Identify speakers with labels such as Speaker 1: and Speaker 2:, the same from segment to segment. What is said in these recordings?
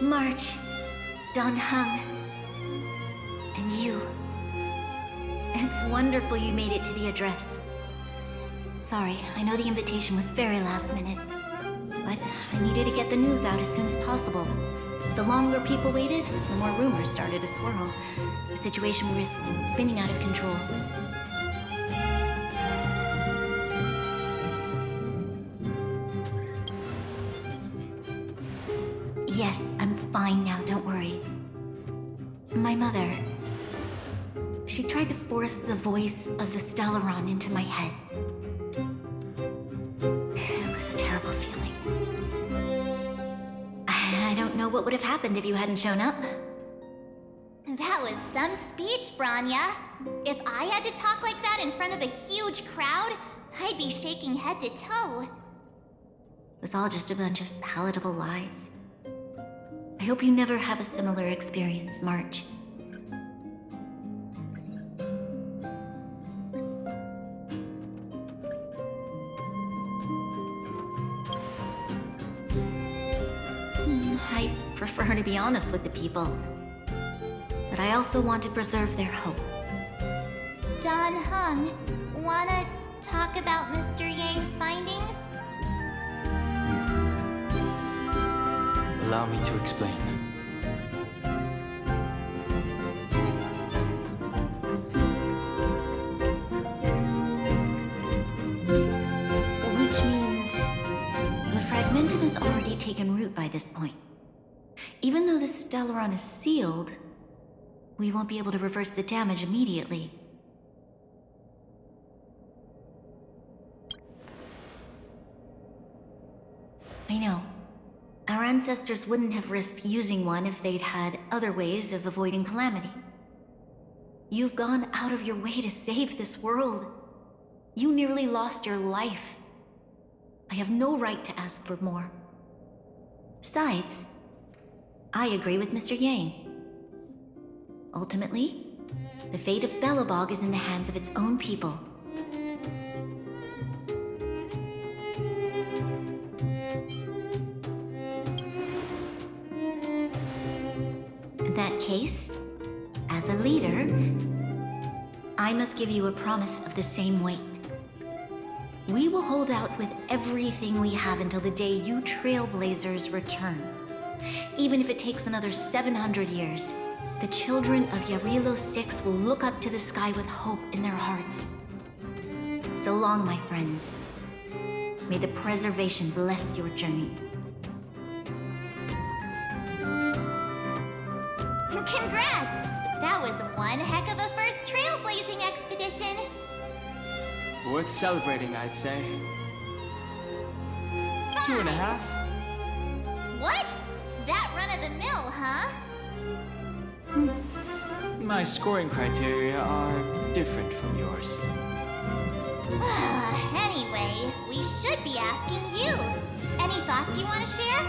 Speaker 1: March, Don Hung, and you. It's wonderful you made it to the address. Sorry, I know the invitation was very last minute, but I needed to get the news out as soon as possible. The longer people waited, the more rumors started to swirl. The situation risked spinning out of control. Yes, I'm fine now, don't worry. My mother... she tried to force the voice of the Stellaron into my head. It was a terrible feeling. I don't know what would have happened if you hadn't shown up.
Speaker 2: That was some speech, Branya. If I had to talk like that in front of a huge crowd, I'd be shaking head to toe.
Speaker 1: It was all just a bunch of palatable lies. I hope you never have a similar experience, March. I prefer to be honest with the people. But I also want to preserve their hope.
Speaker 2: Don Hung, wanna talk about Mr. Yang's findings?
Speaker 3: Allow me to explain.
Speaker 1: Which means the fragmentum has already taken root by this point. Even though the Stellaron is sealed, we won't be able to reverse the damage immediately. I know. Our ancestors wouldn't have risked using one if they'd had other ways of avoiding calamity. You've gone out of your way to save this world. You nearly lost your life. I have no right to ask for more. Besides, I agree with Mr. Yang. Ultimately, the fate of Belobog is in the hands of its own people. In that case, as a leader, I must give you a promise of the same weight. We will hold out with everything we have until the day you Trailblazers return. Even if it takes another 700 years, the children of Yarilo 6 will look up to the sky with hope in their hearts. So long, my friends. May the preservation bless your journey.
Speaker 2: Congrats! That was one heck of a first trailblazing expedition.
Speaker 3: Worth celebrating, I'd say. 2.5?
Speaker 2: What? That run-of-the-mill, huh?
Speaker 3: My scoring criteria are different from yours.
Speaker 2: Anyway, we should be asking you. Any thoughts you want to share?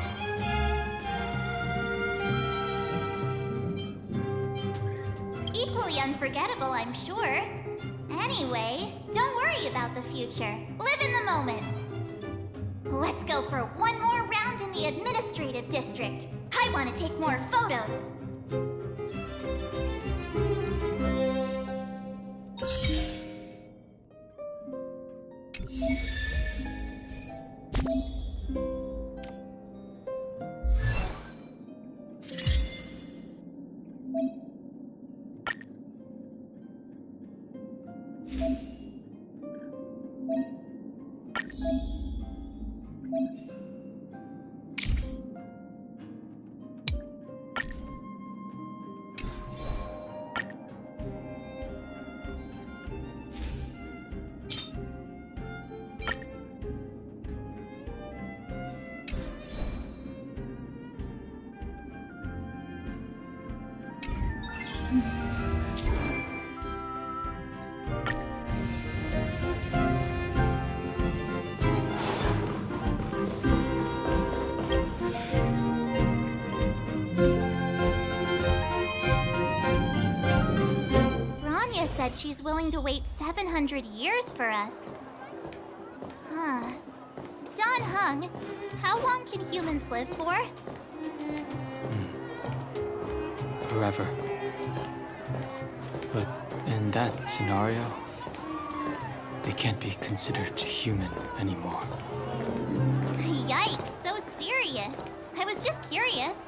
Speaker 2: Equally unforgettable, I'm sure. Anyway, don't worry about the future. Live in the moment. Let's go for one more round in the administrative district. I want to take more photos. Said she's willing to wait 700 years for us. Huh. Don Hung, how long can humans live for?
Speaker 3: forever. But in that scenario, they can't be considered human anymore.
Speaker 2: Yikes, so serious. I was just curious.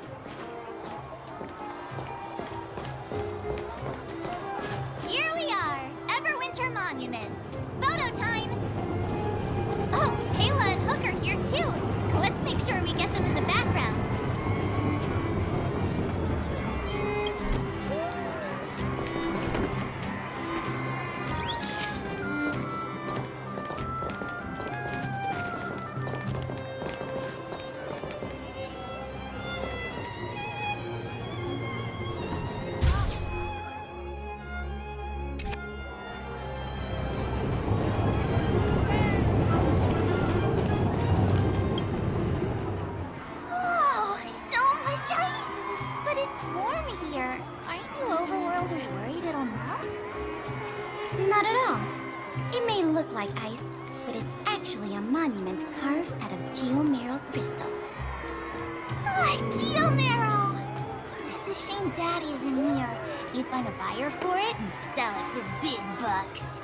Speaker 2: Here we are, Everwinter Monument. Photo time! Oh, Kayla and Hook are here too. Let's make sure we get them in the background. Whoa, so much ice! But it's warm here. Aren't you overworlders worried it'll melt?
Speaker 1: Not at all. It may look like ice, but it's actually a monument carved out of geomeral crystal.
Speaker 2: Geomarrow! It's a shame Daddy isn't here. You'd find a buyer for it and sell it for big bucks.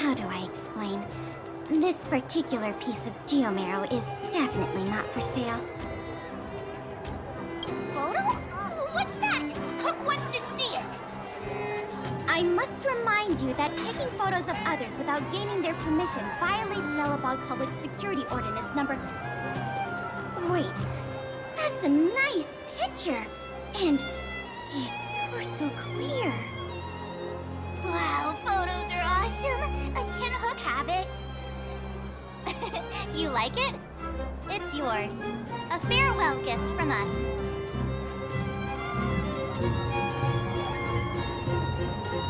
Speaker 1: How do I explain? This particular piece of geomarrow is definitely not for sale.
Speaker 2: Photo? What's that? Hook wants to see it.
Speaker 1: I must remind you that taking photos of others without gaining their permission violates Mellabog Public Security Ordinance number... Wait, that's a nice picture! And it's crystal clear.
Speaker 2: Wow, photos are awesome. Can Hook have it? You like it? It's yours. A farewell gift from us.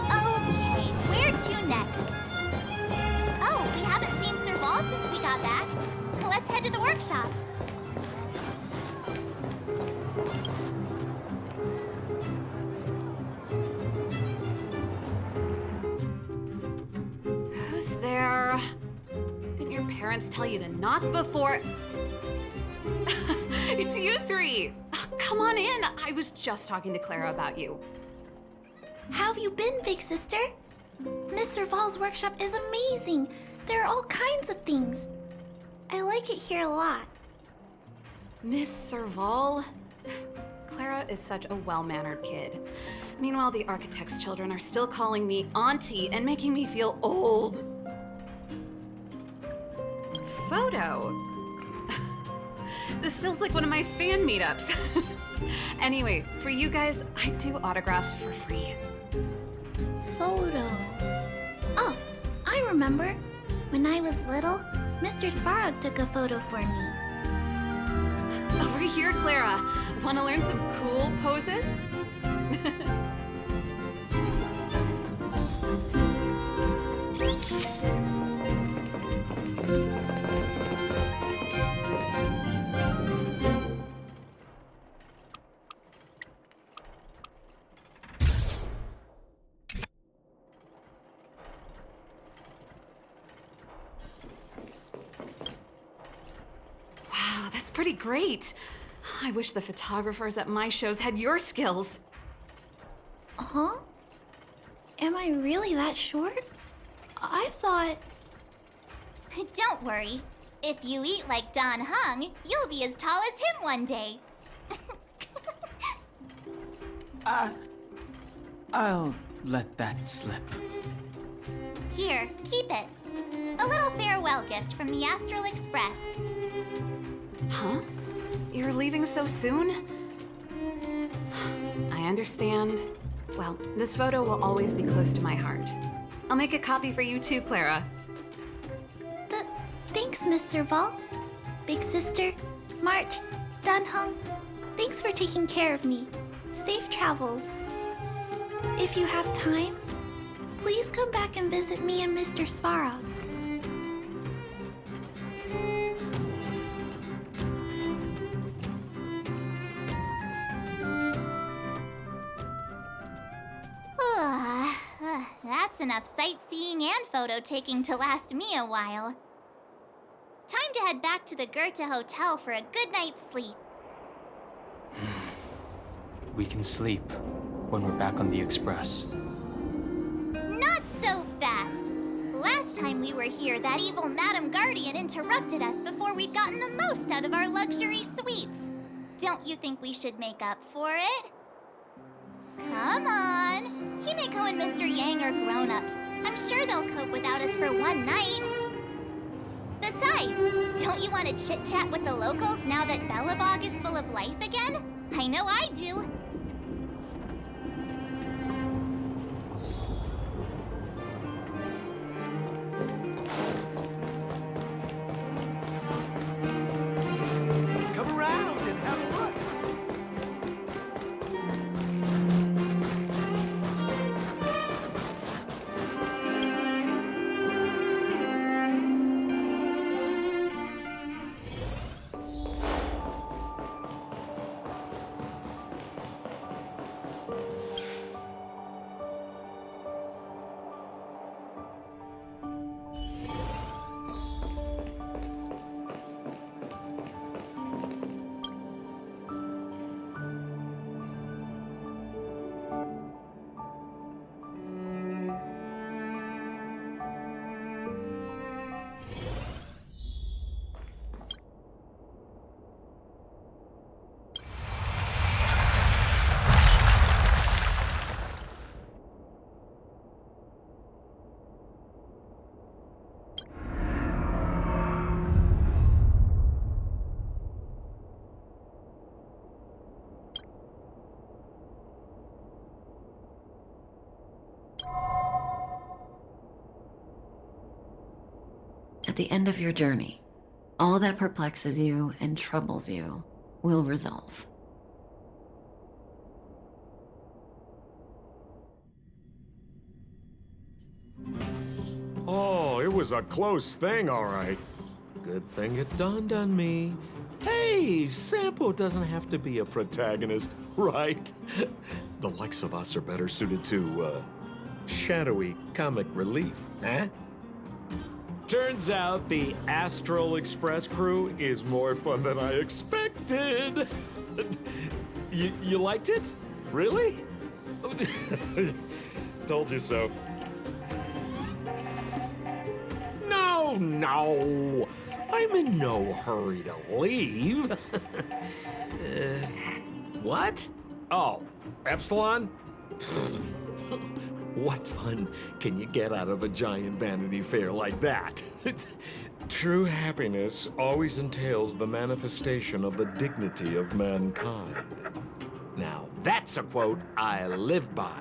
Speaker 2: Okay, where to next? Oh, we haven't seen Serval since we got back. Let's head to the workshop.
Speaker 4: Who's there? Didn't your parents tell you to knock before? It's you three! Come on in. I was just talking to Clara about you.
Speaker 1: How have you been, big sister? Mr. Val's workshop is amazing. There are all kinds of things. I like it here a lot.
Speaker 4: Miss Serval? Clara is such a well-mannered kid. Meanwhile, the architect's children are still calling me auntie and making me feel old. Photo? This feels like one of my fan meetups. Anyway, for you guys, I do autographs for free.
Speaker 1: Photo. Oh, I remember. When I was little, Mr. Svarog took a photo for me.
Speaker 4: Over here, Clara. Want to learn some cool poses? Wow, that's pretty great. I wish the photographers at my shows had your skills.
Speaker 1: Huh? Am I really that short? I thought...
Speaker 2: Don't worry. If you eat like Don Hung, you'll be as tall as him one day.
Speaker 3: I'll let that slip.
Speaker 2: Here, keep it. A little farewell gift from the Astral Express.
Speaker 4: Huh? You're leaving so soon? I understand. Well, this photo will always be close to my heart. I'll make a copy for you too, Clara.
Speaker 1: Thanks, Mr. Val. Big sister, March, Danhong, thanks for taking care of me. Safe travels. If you have time, please come back and visit me and Mr. Svarog.
Speaker 2: That's enough sightseeing and photo taking to last me a while. Time to head back to the Goethe Hotel for a good night's sleep.
Speaker 3: we can sleep when we're back on the Express.
Speaker 2: Not so fast. Last time we were here, that evil Madam Guardian interrupted us before we'd gotten the most out of our luxury suites. Don't you think we should make up for it? Come on. Himeko and Mr. Yang are grown-ups. I'm sure they'll cope without us for one night. Besides, don't you want to chit-chat with the locals now that Bellabog is full of life again? I know I do.
Speaker 5: Come around and have a look.
Speaker 1: At the end of your journey, all that perplexes you and troubles you will resolve.
Speaker 5: Oh, it was a close thing, all right. Good thing it dawned on me. Hey, Sampo doesn't have to be a protagonist, right? The likes of us are better suited to, shadowy comic relief, eh? Turns out the Astral Express crew is more fun than I expected. You liked it? Really? Told you so. No. I'm in no hurry to leave. What? Oh, Epsilon? What fun can you get out of a giant Vanity Fair like that? True happiness always entails the manifestation of the dignity of mankind. Now, that's a quote I live by.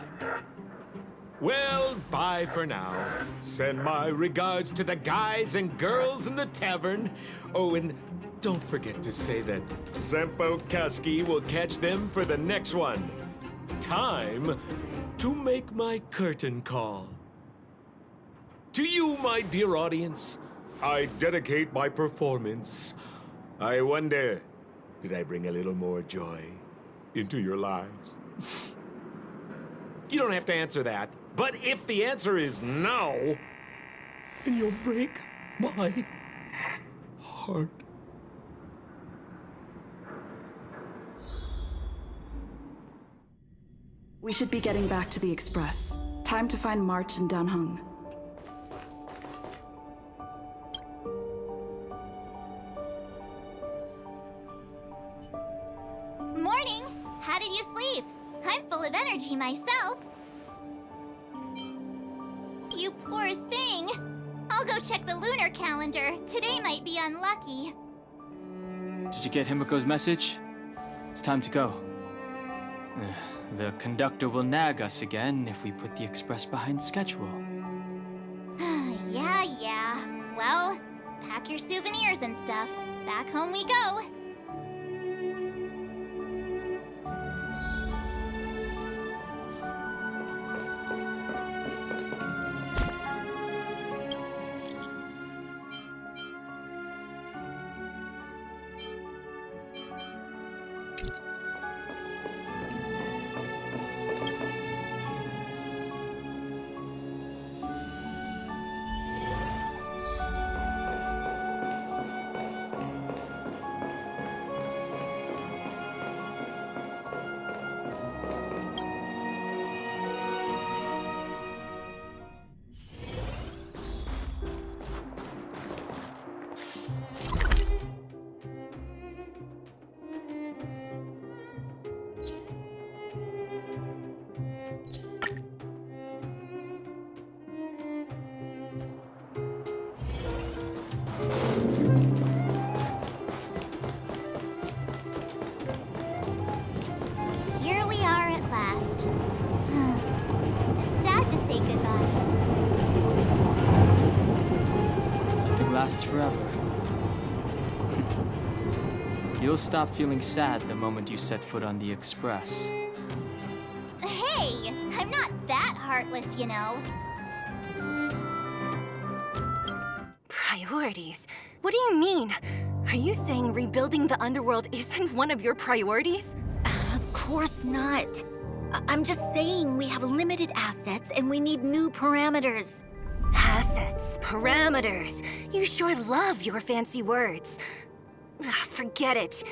Speaker 5: Well, bye for now. Send my regards to the guys and girls in the tavern. Oh, and don't forget to say that Sempo Kaski will catch them for the next one. Time to make my curtain call. To you, my dear audience, I dedicate my performance. I wonder, did I bring a little more joy into your lives? You don't have to answer that, but if the answer is no, then you'll break my heart.
Speaker 6: We should be getting back to the Express. Time to find March and Danheng.
Speaker 2: Morning! How did you sleep? I'm full of energy myself. You poor thing. I'll go check the lunar calendar. Today might be unlucky.
Speaker 3: Did you get Himiko's message? It's time to go. The conductor will nag us again if we put the Express behind schedule.
Speaker 2: Yeah. Well, pack your souvenirs and stuff. Back home we go.
Speaker 3: lasts forever. You'll stop feeling sad the moment you set foot on the Express.
Speaker 2: Hey, I'm not that heartless, you know.
Speaker 7: Priorities? What do you mean? Are you saying rebuilding the underworld isn't one of your priorities?
Speaker 1: Of course not. I'm just saying we have limited assets and we need new parameters.
Speaker 7: Assets, parameters. You sure love your fancy words. Ugh, forget it.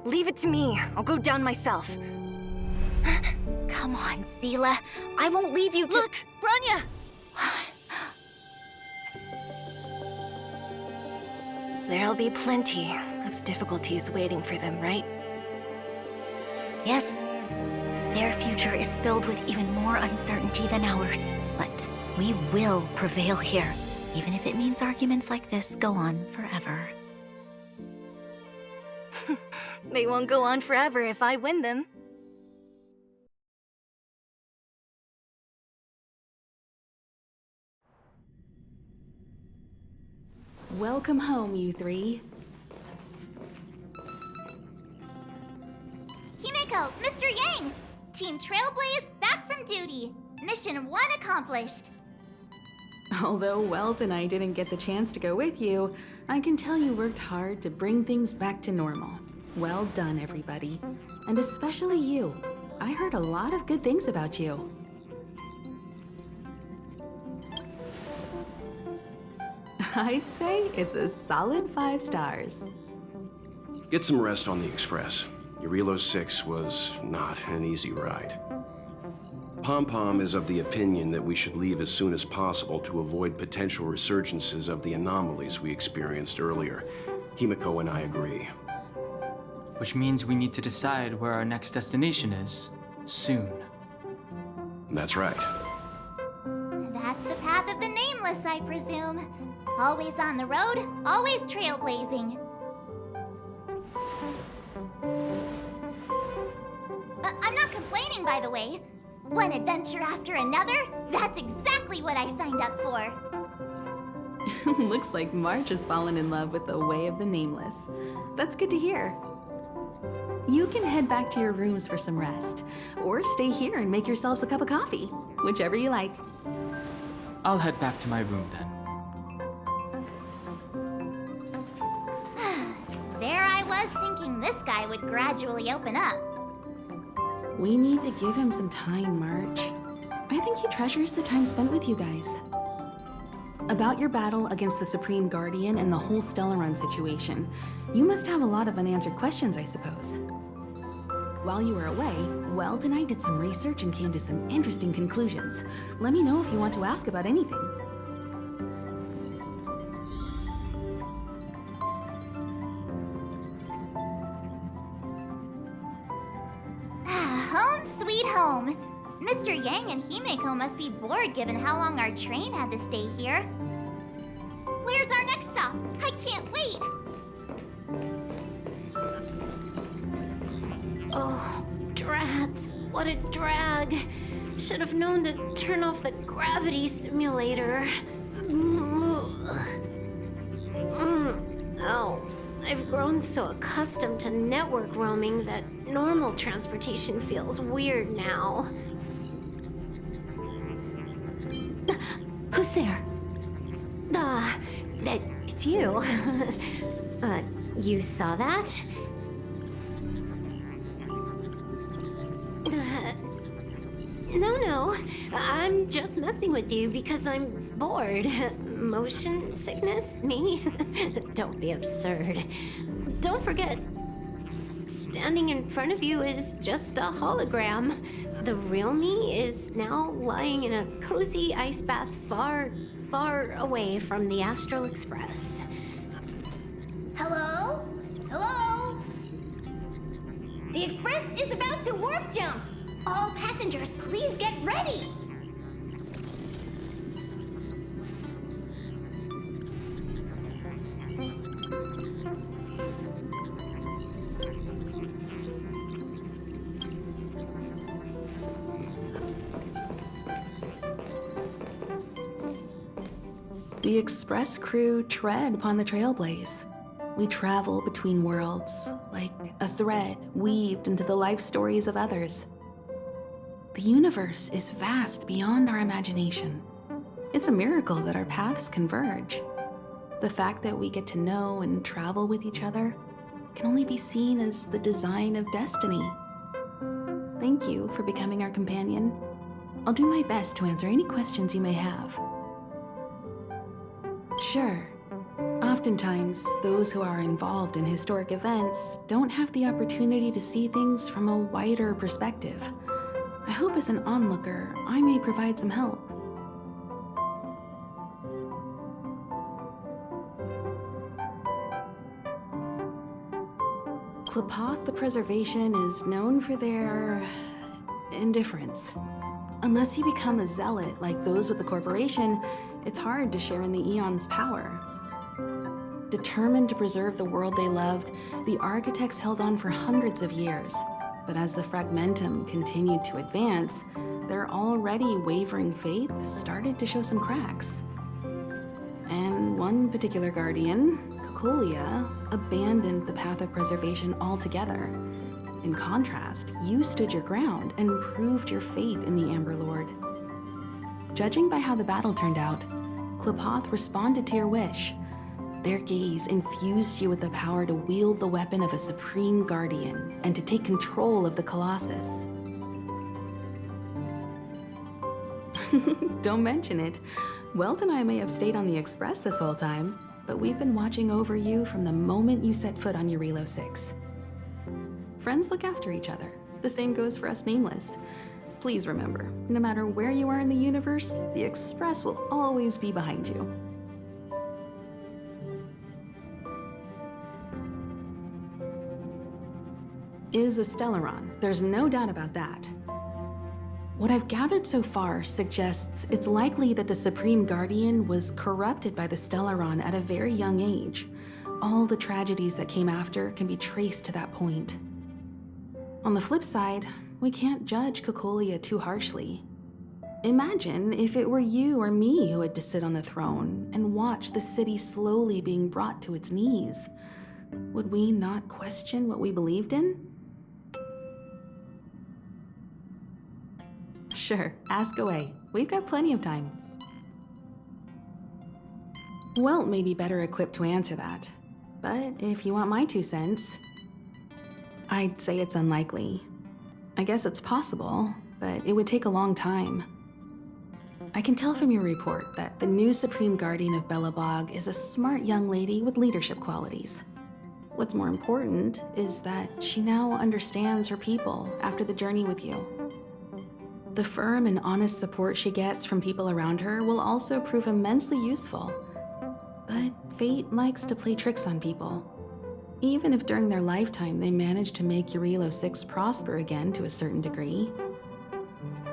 Speaker 7: Leave it to me. I'll go down myself.
Speaker 1: Come on, Seela. I won't leave you to—
Speaker 7: Look, Branya! There'll be plenty of difficulties waiting for them, right?
Speaker 1: Yes, their future is filled with even more uncertainty than ours. But we will prevail here, even if it means arguments like this go on forever.
Speaker 7: They won't go on forever if I win them.
Speaker 6: Welcome home, you three.
Speaker 2: Himeko, Mr. Yang! Team Trailblaze back from duty. Mission 1 accomplished.
Speaker 6: Although Welt and I didn't get the chance to go with you, I can tell you worked hard to bring things back to normal. Well done, everybody. And especially you. I heard a lot of good things about you. I'd say it's a solid 5 stars.
Speaker 8: Get some rest on the Express. Eurilo 6 was not an easy ride. Pom-Pom is of the opinion that we should leave as soon as possible to avoid potential resurgences of the anomalies we experienced earlier. Himeko and I agree.
Speaker 3: Which means we need to decide where our next destination is, soon.
Speaker 8: That's right.
Speaker 2: That's the path of the Nameless, I presume. Always on the road, always trailblazing. I'm not complaining, by the way. One adventure after another, that's exactly what I signed up for.
Speaker 6: Looks like March has fallen in love with the way of the Nameless. That's good to hear. You can head back to your rooms for some rest, or stay here and make yourselves a cup of coffee, whichever you like.
Speaker 3: I'll head back to my room then.
Speaker 2: There I was thinking this guy would gradually open up.
Speaker 6: We need to give him some time, March. I think he treasures the time spent with you guys. About your battle against the Supreme Guardian and the whole Stellaron situation, you must have a lot of unanswered questions, I suppose. While you were away, Welt and I did some research and came to some interesting conclusions. Let me know if you want to ask about anything.
Speaker 2: Home sweet home. Mr. Yang and Himeko must be bored given how long our train had to stay here. Where's our next stop? I can't wait.
Speaker 9: Oh, drats. What a drag. Should have known to turn off the gravity simulator. Oh, I've grown so accustomed to network roaming that normal transportation feels weird now. Who's there? It's you. You saw that? No. I'm just messing with you because I'm bored. Motion sickness? Me? Don't be absurd. Don't forget, standing in front of you is just a hologram. The real me is now lying in a cozy ice bath far, far away from the Astral Express.
Speaker 2: Hello? Hello? The Express is about to warp jump. All passengers, please get ready.
Speaker 6: The Express crew tread upon the trailblaze. We travel between worlds, like a thread weaved into the life stories of others. The universe is vast beyond our imagination. It's a miracle that our paths converge. The fact that we get to know and travel with each other can only be seen as the design of destiny. Thank you for becoming our companion. I'll do my best to answer any questions you may have. Sure. Oftentimes, those who are involved in historic events don't have the opportunity to see things from a wider perspective. I hope as an onlooker, I may provide some help. Klapoth the Preservation is known for their indifference. Unless you become a zealot like those with the corporation, it's hard to share in the Eon's power. Determined to preserve the world they loved, the architects held on for hundreds of years. But as the Fragmentum continued to advance, their already wavering faith started to show some cracks. And one particular guardian, Cocolia, abandoned the path of preservation altogether. In contrast, you stood your ground and proved your faith in the Amber Lord. Judging by how the battle turned out, Klapoth responded to your wish. Their gaze infused you with the power to wield the weapon of a supreme guardian and to take control of the Colossus. Don't mention it. Welt and I may have stayed on the Express this whole time, but we've been watching over you from the moment you set foot on Eurilo 6. Friends look after each other. The same goes for us Nameless. Please remember, no matter where you are in the universe, the Express will always be behind you. Is a Stellaron. There's no doubt about that. What I've gathered so far suggests it's likely that the Supreme Guardian was corrupted by the Stellaron at a very young age. All the tragedies that came after can be traced to that point. On the flip side, we can't judge Cocolia too harshly. Imagine if it were you or me who had to sit on the throne and watch the city slowly being brought to its knees. Would we not question what we believed in? Sure, ask away. We've got plenty of time. Welt may be better equipped to answer that, but if you want my 2 cents, I'd say it's unlikely. I guess it's possible, but it would take a long time. I can tell from your report that the new Supreme Guardian of Belobog is a smart young lady with leadership qualities. What's more important is that she now understands her people after the journey with you. The firm and honest support she gets from people around her will also prove immensely useful. But fate likes to play tricks on people. Even if during their lifetime they manage to make Eurilo 6 prosper again to a certain degree,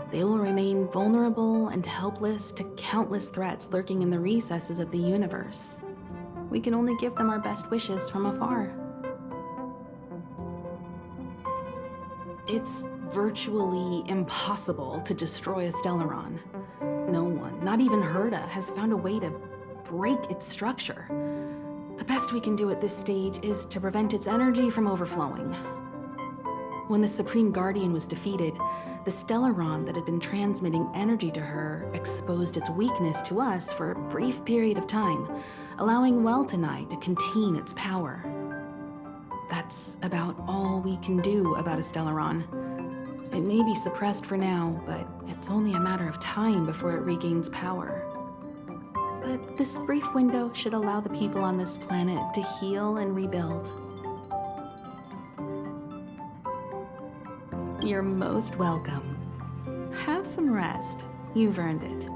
Speaker 6: they will remain vulnerable and helpless to countless threats lurking in the recesses of the universe. We can only give them our best wishes from afar. It's virtually impossible to destroy a Stellaron. No one, not even Herta, has found a way to break its structure. The best we can do at this stage is to prevent its energy from overflowing. When the Supreme Guardian was defeated, the Stellaron that had been transmitting energy to her exposed its weakness to us for a brief period of time, allowing Welt and I to contain its power. That's about all we can do about a Stellaron. It may be suppressed for now, but it's only a matter of time before it regains power. But this brief window should allow the people on this planet to heal and rebuild. You're most welcome. Have some rest. You've earned it.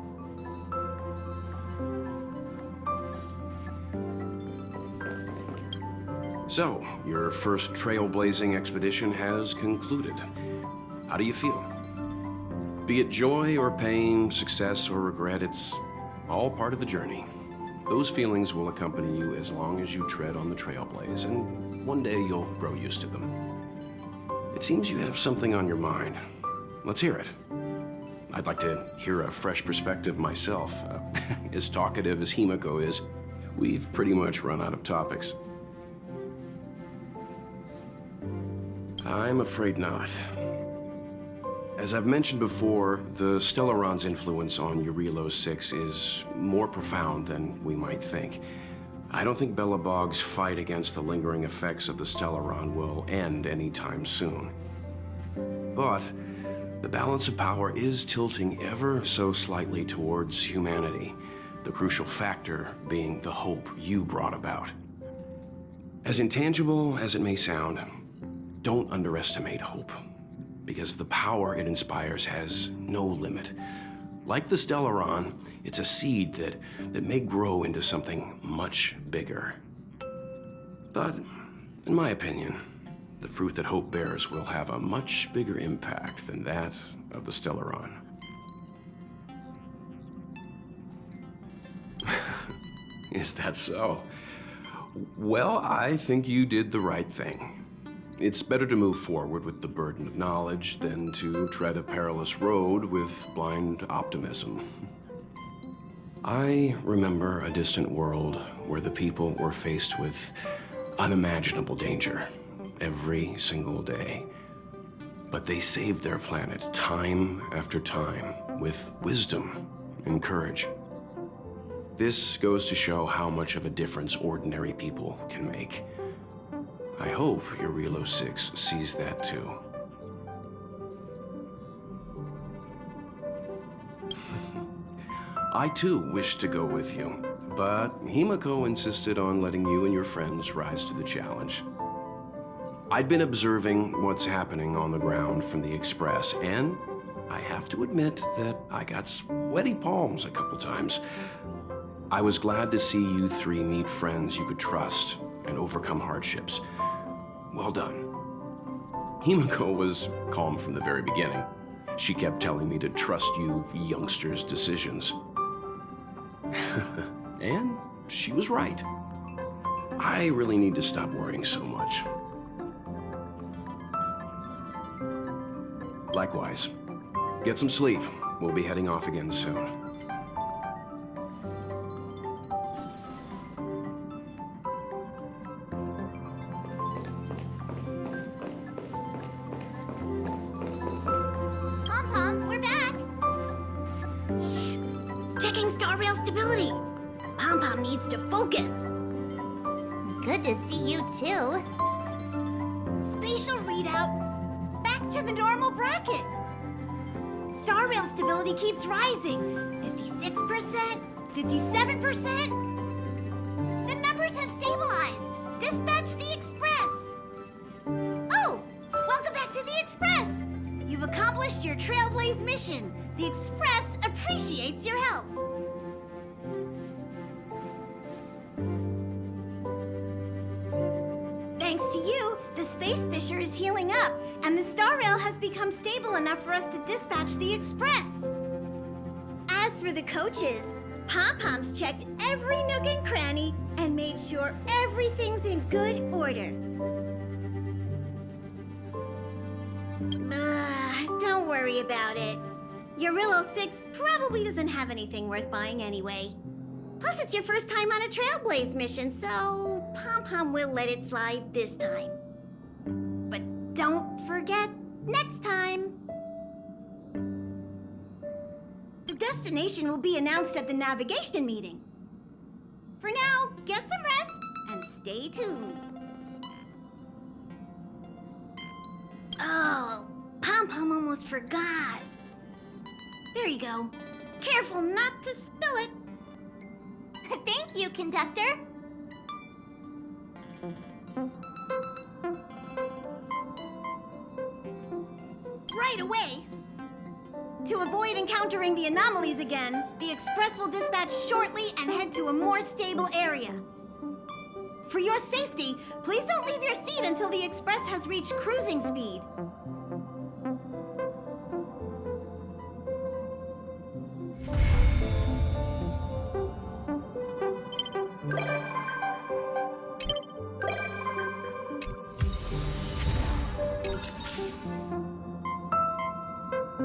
Speaker 8: So, your first trailblazing expedition has concluded. How do you feel? Be it joy or pain, success or regret, it's all part of the journey. Those feelings will accompany you as long as you tread on the trailblaze, and one day you'll grow used to them. It seems you have something on your mind. Let's hear it. I'd like to hear a fresh perspective myself. As talkative as Himiko is, we've pretty much run out of topics. I'm afraid not. As I've mentioned before, the Stellaron's influence on Eurilo 6 is more profound than we might think. I don't think Belobog's fight against the lingering effects of the Stellaron will end anytime soon. But the balance of power is tilting ever so slightly towards humanity, the crucial factor being the hope you brought about. As intangible as it may sound, don't underestimate hope, because the power it inspires has no limit. Like the Stellaron, it's a seed that may grow into something much bigger. But, in my opinion, the fruit that hope bears will have a much bigger impact than that of the Stellaron. Is that so? Well, I think you did the right thing. It's better to move forward with the burden of knowledge than to tread a perilous road with blind optimism. I remember a distant world where the people were faced with unimaginable danger every single day. But they saved their planet time after time with wisdom and courage. This goes to show how much of a difference ordinary people can make. I hope Eurilo 6 sees that too. I too wish to go with you, but Himiko insisted on letting you and your friends rise to the challenge. I'd been observing what's happening on the ground from the Express, and I have to admit that I got sweaty palms a couple times. I was glad to see you three meet friends you could trust and overcome hardships. Well done. Himiko was calm from the very beginning. She kept telling me to trust you youngsters' decisions. And she was right. I really need to stop worrying so much. Likewise. Get some sleep. We'll be heading off again soon.
Speaker 2: Pom-Pom, we're back!
Speaker 9: Checking star rail stability. Pom-Pom needs to focus.
Speaker 2: Good to see you too.
Speaker 10: Spatial readout. Back to the normal bracket. Star rail stability keeps rising. 56%, 57%. The numbers have stabilized. Dispatch the Express. Oh, welcome back to the Express. You've accomplished your Trailblaze mission. The Express appreciates your help. Thanks to you, the space fissure is healing up, and the star rail has become stable enough for us to dispatch the Express. As for the coaches, Pom-Pom's checked every nook and cranny and made sure everything's in good order. Don't worry about it. Eurilo 6 probably doesn't have anything worth buying anyway. Plus, it's your first time on a Trailblaze mission, so Pom-Pom will let it slide this time. But don't forget, next time. The destination will be announced at the navigation meeting. For now, get some rest and stay tuned. Oh, Pom-Pom almost forgot. There you go. Careful not to spill it.
Speaker 2: Thank you, conductor.
Speaker 10: Right away. To avoid encountering the anomalies again, the Express will dispatch shortly and head to a more stable area. For your safety, please don't leave your seat until the Express has reached cruising speed.